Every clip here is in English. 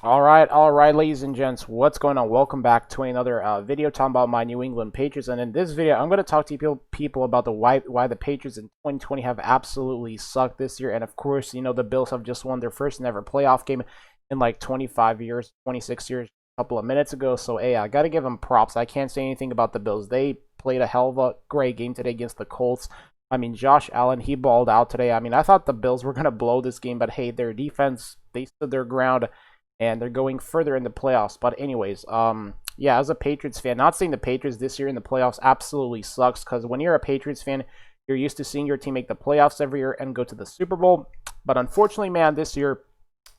All right, ladies and gents, what's going on? Welcome back to another video talking about my New England Patriots. And in this video, I'm going to talk to people about why the Patriots in 2020 have absolutely sucked this year. And of course, the Bills have just won their first and ever playoff game in like 25 years, 26 years, a couple of minutes ago. So, hey, I got to give them props. I can't say anything about the Bills. They played a hell of a great game today against the Colts. I mean, Josh Allen, he balled out today. I mean, I thought the Bills were going to blow this game, but hey, their defense, they stood their ground and they're going further in the playoffs. But anyways, yeah, as a Patriots fan, not saying the Patriots this year in the playoffs absolutely sucks, because when you're a Patriots fan, you're used to seeing your team make the playoffs every year and go to the Super Bowl. But unfortunately, man, this year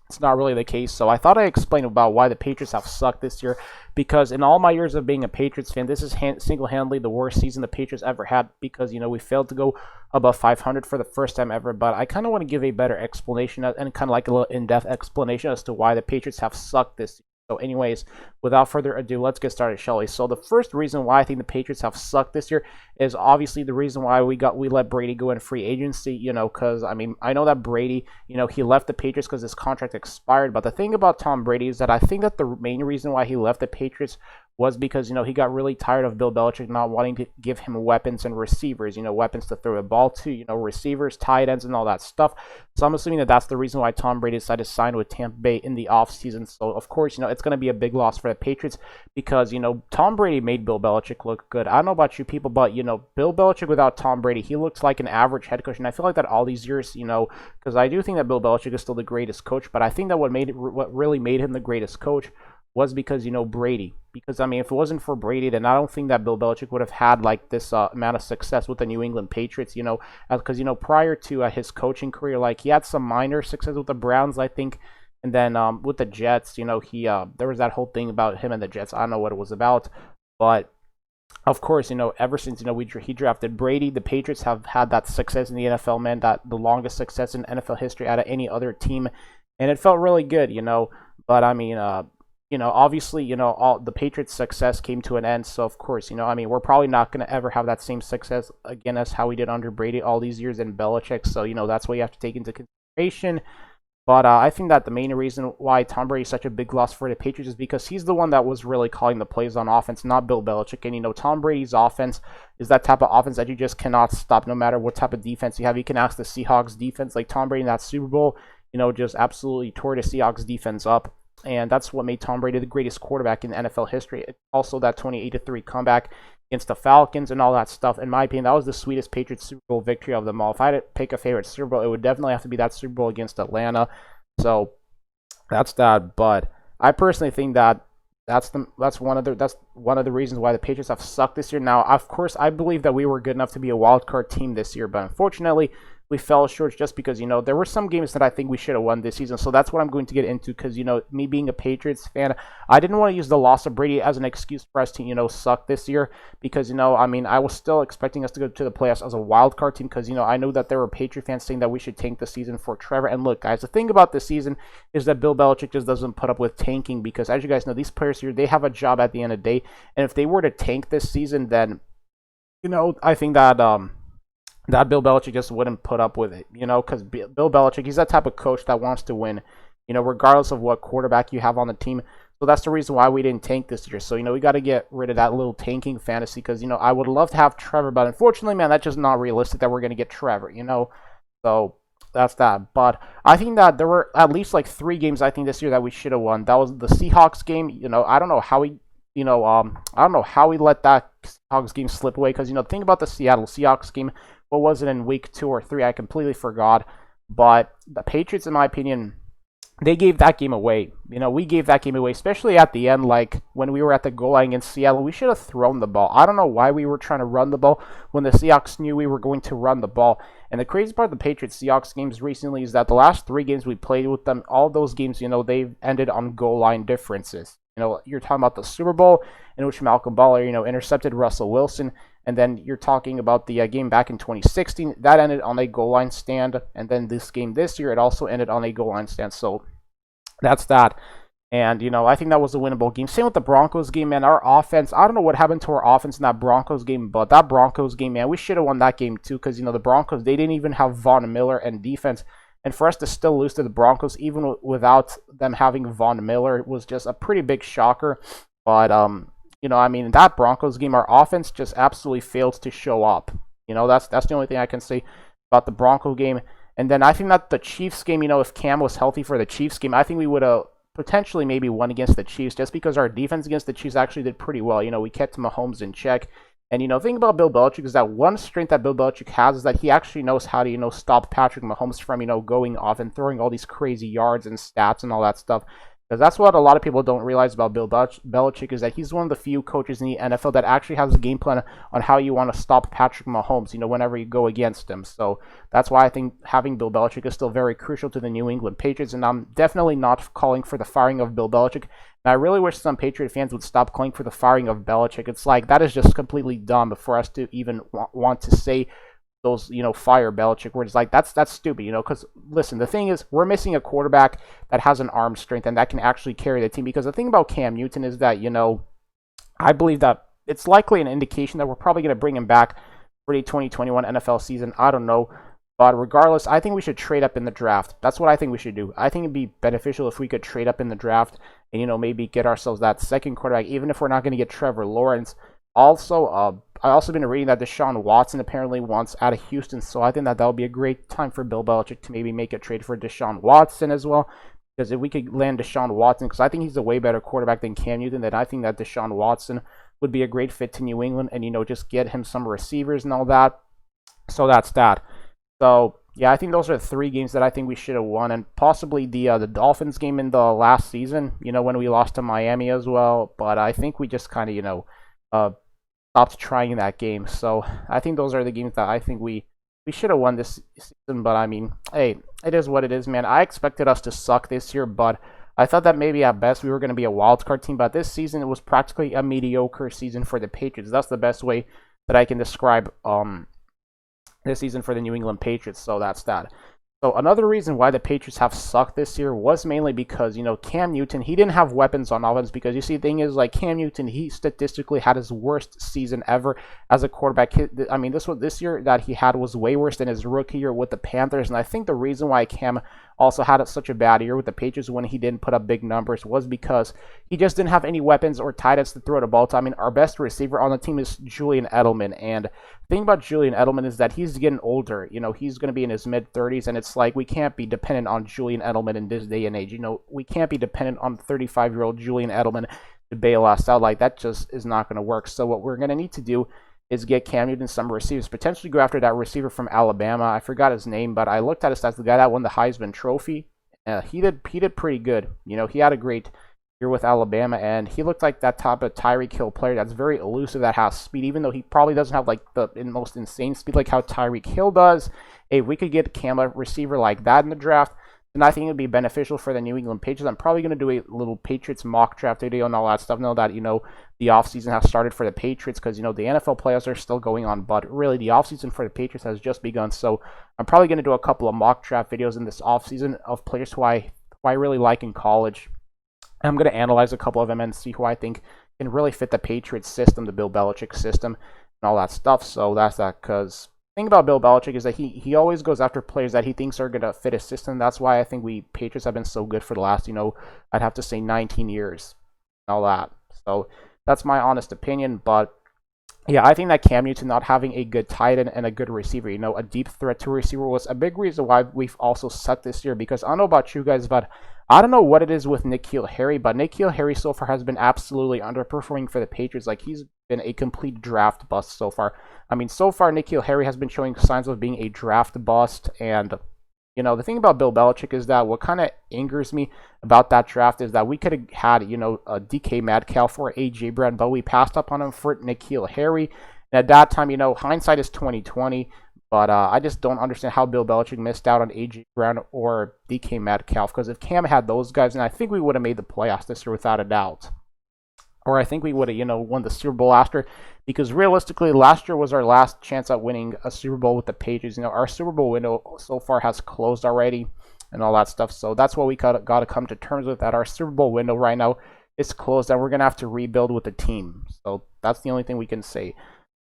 it's not really the case. So I thought I'd explain about why the Patriots have sucked this year, because in all my years of being a Patriots fan, this is single-handedly the worst season the Patriots ever had, because, we failed to go above 500 for the first time ever. But I kind of want to give a better explanation and kind of like a little in-depth explanation as to why the Patriots have sucked this season. So anyways, without further ado, let's get started, shall we? So the first reason why I think the Patriots have sucked this year is obviously the reason why we let Brady go in free agency, because, I mean, I know that Brady, he left the Patriots because his contract expired. But the thing about Tom Brady is that I think that the main reason why he left the Patriots was because, he got really tired of Bill Belichick not wanting to give him weapons and receivers, weapons to throw the ball to, receivers, tight ends, and all that stuff. So I'm assuming that that's the reason why Tom Brady decided to sign with Tampa Bay in the offseason. So, of course, it's going to be a big loss for the Patriots because, Tom Brady made Bill Belichick look good. I don't know about you people, but, Bill Belichick without Tom Brady, he looks like an average head coach. And I feel like that all these years, because I do think that Bill Belichick is still the greatest coach. But I think that what really made him the greatest coach was because, Brady. Because, I mean, if it wasn't for Brady, then I don't think that Bill Belichick would have had, like, this amount of success with the New England Patriots, because, prior to his coaching career, like, he had some minor success with the Browns, I think, and then with the Jets, there was that whole thing about him and the Jets. I don't know what it was about, but of course, ever since, he drafted Brady, the Patriots have had that success in the NFL, man, that the longest success in NFL history out of any other team, and it felt really good, but, I mean, obviously, all the Patriots' success came to an end. So, of course, I mean, we're probably not going to ever have that same success again as how we did under Brady all these years in Belichick. So, that's what you have to take into consideration. But I think that the main reason why Tom Brady is such a big loss for the Patriots is because he's the one that was really calling the plays on offense, not Bill Belichick. And, Tom Brady's offense is that type of offense that you just cannot stop no matter what type of defense you have. You can ask the Seahawks defense, like Tom Brady in that Super Bowl, just absolutely tore the Seahawks defense up. And that's what made Tom Brady the greatest quarterback in NFL history. Also, that 28-3 comeback against the Falcons and all that stuff. In my opinion, that was the sweetest Patriots Super Bowl victory of them all. If I had to pick a favorite Super Bowl, it would definitely have to be that Super Bowl against Atlanta. So that's that. But I personally think that that's one of the reasons why the Patriots have sucked this year. Now, of course, I believe that we were good enough to be a wild card team this year, but unfortunately, we fell short just because, there were some games that I think we should have won this season. So that's what I'm going to get into because, me being a Patriots fan, I didn't want to use the loss of Brady as an excuse for us to, suck this year because, I mean, I was still expecting us to go to the playoffs as a wild card team because, I know that there were Patriot fans saying that we should tank the season for Trevor. And look, guys, the thing about this season is that Bill Belichick just doesn't put up with tanking because, as you guys know, these players here, they have a job at the end of the day. And if they were to tank this season, then, I think that Bill Belichick just wouldn't put up with it, because Bill Belichick, he's that type of coach that wants to win, regardless of what quarterback you have on the team. So that's the reason why we didn't tank this year. So, we got to get rid of that little tanking fantasy because, I would love to have Trevor, but unfortunately, man, that's just not realistic that we're going to get Trevor, So that's that. But I think that there were at least like 3 games I think this year that we should have won. That was the Seahawks game. I don't know how we let that Seahawks game slip away because, think about the Seattle Seahawks game. What was it in week 2 or 3? I completely forgot. But the Patriots, in my opinion, they gave that game away. We gave that game away, especially at the end, like when we were at the goal line against Seattle. We should have thrown the ball. I don't know why we were trying to run the ball when the Seahawks knew we were going to run the ball. And the crazy part of the Patriots-Seahawks games recently is that the last 3 games we played with them, all those games, they've ended on goal line differences. You're talking about the Super Bowl in which Malcolm Butler, intercepted Russell Wilson. And then you're talking about the game back in 2016. That ended on a goal line stand. And then this game this year, it also ended on a goal line stand. So that's that. And, I think that was a winnable game. Same with the Broncos game, man. Our offense, I don't know what happened to our offense in that Broncos game, but that Broncos game, man, we should have won that game too because, the Broncos, they didn't even have Von Miller and defense. And for us to still lose to the Broncos, even without them having Von Miller, was just a pretty big shocker. But, I mean, in that Broncos game, our offense just absolutely failed to show up. That's the only thing I can say about the Bronco game. And then I think that the Chiefs game, if Cam was healthy for the Chiefs game, I think we would have potentially maybe won against the Chiefs, just because our defense against the Chiefs actually did pretty well. We kept Mahomes in check. And, the thing about Bill Belichick is that one strength that Bill Belichick has is that he actually knows how to, stop Patrick Mahomes from, going off and throwing all these crazy yards and stats and all that stuff. Because that's what a lot of people don't realize about Bill Belichick, is that he's one of the few coaches in the NFL that actually has a game plan on how you want to stop Patrick Mahomes, whenever you go against him. So that's why I think having Bill Belichick is still very crucial to the New England Patriots, and I'm definitely not calling for the firing of Bill Belichick. And I really wish some Patriot fans would stop calling for the firing of Belichick. It's like, that is just completely dumb for us to even want to say those, fire Belichick, where it's like, that's stupid, because, listen, the thing is, we're missing a quarterback that has an arm strength and that can actually carry the team, because the thing about Cam Newton is that, I believe that it's likely an indication that we're probably going to bring him back for the 2021 NFL season. I don't know, but regardless, I think we should trade up in the draft. That's what I think we should do. I think it'd be beneficial if we could trade up in the draft and, maybe get ourselves that second quarterback, even if we're not going to get Trevor Lawrence. Also, I also been reading that Deshaun Watson apparently wants out of Houston, so I think that would be a great time for Bill Belichick to maybe make a trade for Deshaun Watson as well. Because if we could land Deshaun Watson, because I think he's a way better quarterback than Cam Newton, then I think that Deshaun Watson would be a great fit to New England, and just get him some receivers and all that. So that's that. So yeah, I think those are the 3 games that I think we should have won, and possibly the Dolphins game in the last season, when we lost to Miami as well. But I think we just kind of stopped trying that game. So I think those are the games that I think we should have won this season. But I mean, hey, it is what it is, man. I expected us to suck this year, but I thought that maybe at best we were going to be a wild card team. But this season, it was practically a mediocre season for the Patriots. That's the best way that I can describe this season for the New England Patriots. So that's that. So another reason why the Patriots have sucked this year was mainly because, Cam Newton, he didn't have weapons on offense, because the thing is, like, Cam Newton, he statistically had his worst season ever as a quarterback. I mean, this year that he had was way worse than his rookie year with the Panthers, and I think the reason why Cam also had such a bad year with the Patriots when he didn't put up big numbers was because he just didn't have any weapons or tight ends to throw the ball to. I mean, our best receiver on the team is Julian Edelman, and the thing about Julian Edelman is that he's getting older. He's going to be in his mid-30s, and it's like we can't be dependent on Julian Edelman in this day and age. We can't be dependent on 35-year-old Julian Edelman to bail us out. Like, that just is not going to work. So what we're going to need to do is get Cam Newton some receivers, potentially go after that receiver from Alabama. I forgot his name, but I looked at his stats. The guy that won the Heisman Trophy, he did pretty good. He had a great year with Alabama, and he looked like that type of Tyreek Hill player that's very elusive, that has speed, even though he probably doesn't have like the most insane speed like how Tyreek Hill does. If we could get Cam, a receiver like that in the draft, then I think it would be beneficial for the New England Patriots. I'm probably going to do a little Patriots mock draft video and all that stuff. Know that, the offseason has started for the Patriots, because, the NFL playoffs are still going on, but really the offseason for the Patriots has just begun. So I'm probably going to do a couple of mock draft videos in this offseason of players who I really like in college. I'm going to analyze a couple of them and see who I think can really fit the Patriots system, the Bill Belichick system, and all that stuff. So that's that, because the thing about Bill Belichick is that he always goes after players that he thinks are going to fit his system. That's why I think we Patriots have been so good for the last, I'd have to say 19 years and all that. So that's my honest opinion. But yeah, I think that Cam Newton not having a good tight end and a good receiver, a deep threat to receiver, was a big reason why we've also sucked this year. Because I don't know about you guys, but I don't know what it is with N'Keal Harry, but N'Keal Harry so far has been absolutely underperforming for the Patriots. Like, he's been a complete draft bust so far. I mean, so far N'Keal Harry has been showing signs of being a draft bust, and the thing about Bill Belichick is that what kind of angers me about that draft is that we could have had, a DK Metcalf or A.J. Brown, but we passed up on him for N'Keal Harry. And at that time, hindsight is 2020, but I just don't understand how Bill Belichick missed out on A.J. Brown or DK Metcalf, because if Cam had those guys, then I think we would have made the playoffs this year without a doubt. Or I think we would have, won the Super Bowl after, because realistically, last year was our last chance at winning a Super Bowl with the Patriots. Our Super Bowl window so far has closed already and all that stuff. So that's what we got to come to terms with, that our Super Bowl window right now is closed, and we're going to have to rebuild with the team. So that's the only thing we can say.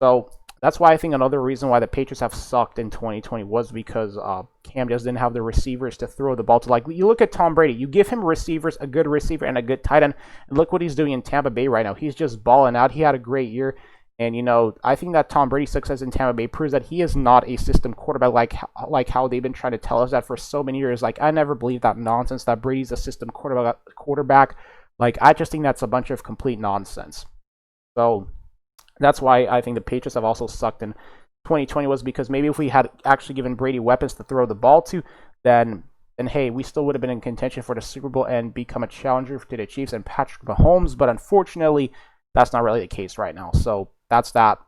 So that's why I think another reason why the Patriots have sucked in 2020 was because Cam just didn't have the receivers to throw the ball to. Like, you look at Tom Brady, you give him receivers, a good receiver and a good tight end, and look what he's doing in Tampa Bay right now. He's just balling out. He had a great year. And, I think that Tom Brady's success in Tampa Bay proves that he is not a system quarterback like how they've been trying to tell us that for so many years. Like, I never believed that nonsense that Brady's a system quarterback. Like, I just think that's a bunch of complete nonsense. So that's why I think the Patriots have also sucked in 2020, was because maybe if we had actually given Brady weapons to throw the ball to, then hey, we still would have been in contention for the Super Bowl and become a challenger to the Chiefs and Patrick Mahomes. But unfortunately, that's not really the case right now. So that's that.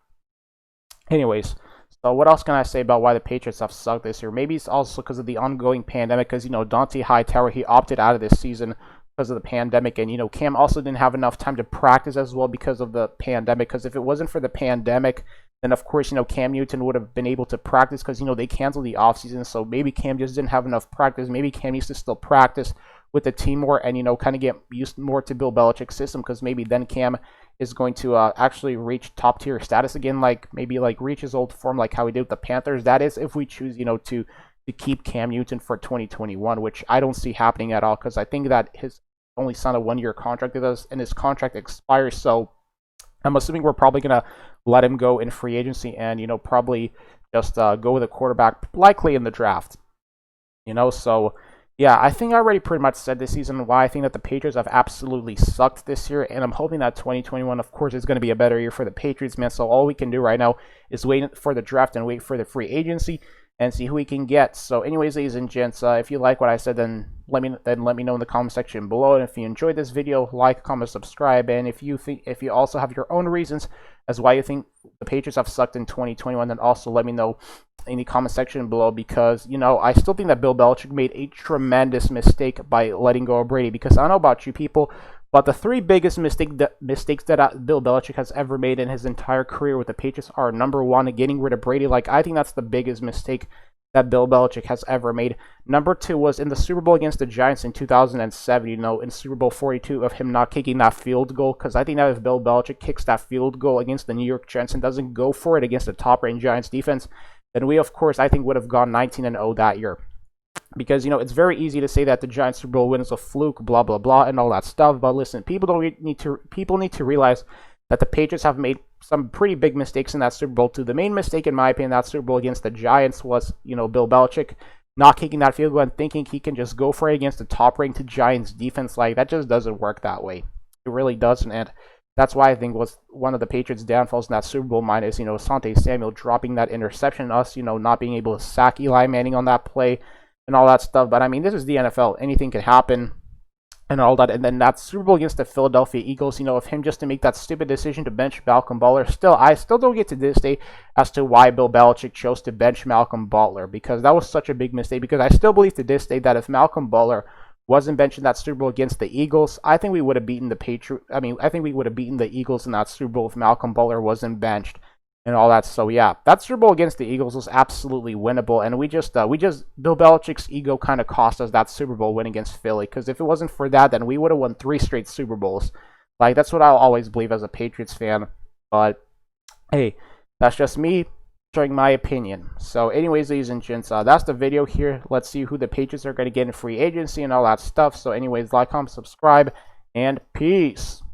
Anyways, so what else can I say about why the Patriots have sucked this year? Maybe it's also because of the ongoing pandemic, because, Dante Hightower, he opted out of this season because of the pandemic, and, Cam also didn't have enough time to practice as well because of the pandemic, because if it wasn't for the pandemic, then of course, Cam Newton would have been able to practice because, they canceled the offseason, so maybe Cam just didn't have enough practice. Maybe Cam needs to still practice with the team more and, kind of get used more to Bill Belichick's system, because maybe then Cam is going to actually reach top tier status again, maybe reach his old form like how he did with the Panthers. That is if we choose, to keep Cam Newton for 2021, which I don't see happening at all, because I think that his only signed a 1-year contract with us and his contract expires, so I'm assuming we're probably going to let him go in free agency and, probably just go with a quarterback likely in the draft, so yeah, I think I already pretty much said this season why I think that the Patriots have absolutely sucked this year, and I'm hoping that 2021, of course, is going to be a better year for the Patriots, man. So all we can do right now is wait for the draft and wait for the free agency and see who we can get. So anyways, ladies and gents, if you like what I said, then let me know in the comment section below. And if you enjoyed this video, like, comment, subscribe. And if you also have your own reasons as why you think the Patriots have sucked in 2021, then also let me know in the comment section below, because I still think that Bill Belichick made a tremendous mistake by letting go of Brady. Because I don't know about you people, but the 3 biggest mistakes that Bill Belichick has ever made in his entire career with the Patriots are, number 1, getting rid of Brady. I think that's the biggest mistake that Bill Belichick has ever made. Number 2 was in the Super Bowl against the Giants in 2007, in Super Bowl 42, of him not kicking that field goal, because I think that if Bill Belichick kicks that field goal against the New York Giants and doesn't go for it against the top-ranked Giants defense, then we, of course, I think would have gone 19-0 that year. Because, it's very easy to say that the Giants Super Bowl win is a fluke, blah, blah, blah, and all that stuff. But listen, people need to realize that the Patriots have made some pretty big mistakes in that Super Bowl too. The main mistake, in my opinion, that Super Bowl against the Giants was, Bill Belichick not kicking that field goal and thinking he can just go for it against the top-ranked Giants defense. That just doesn't work that way. It really doesn't, and that's why I think was one of the Patriots' downfalls in that Super Bowl, minus, Asante Samuel dropping that interception, us, not being able to sack Eli Manning on that play and all that stuff. But I mean, this is the NFL. Anything can happen and all that. And then that Super Bowl against the Philadelphia Eagles, of him just to make that stupid decision to bench Malcolm Butler. I still don't get to this day as to why Bill Belichick chose to bench Malcolm Butler, because that was such a big mistake. Because I still believe to this day that if Malcolm Butler wasn't benched in that Super Bowl against the Eagles, I think we would have beaten the Patriots. I think we would have beaten the Eagles in that Super Bowl if Malcolm Butler wasn't benched and all that. So yeah, that Super Bowl against the Eagles was absolutely winnable, and we just Bill Belichick's ego kind of cost us that Super Bowl win against Philly, because if it wasn't for that, then we would have won 3 straight Super Bowls. That's what I'll always believe as a Patriots fan. But hey, that's just me showing my opinion. So anyways, ladies and gents, that's the video here. Let's see who the Patriots are going to get in free agency and all that stuff. So anyways, like, comment, subscribe, and peace.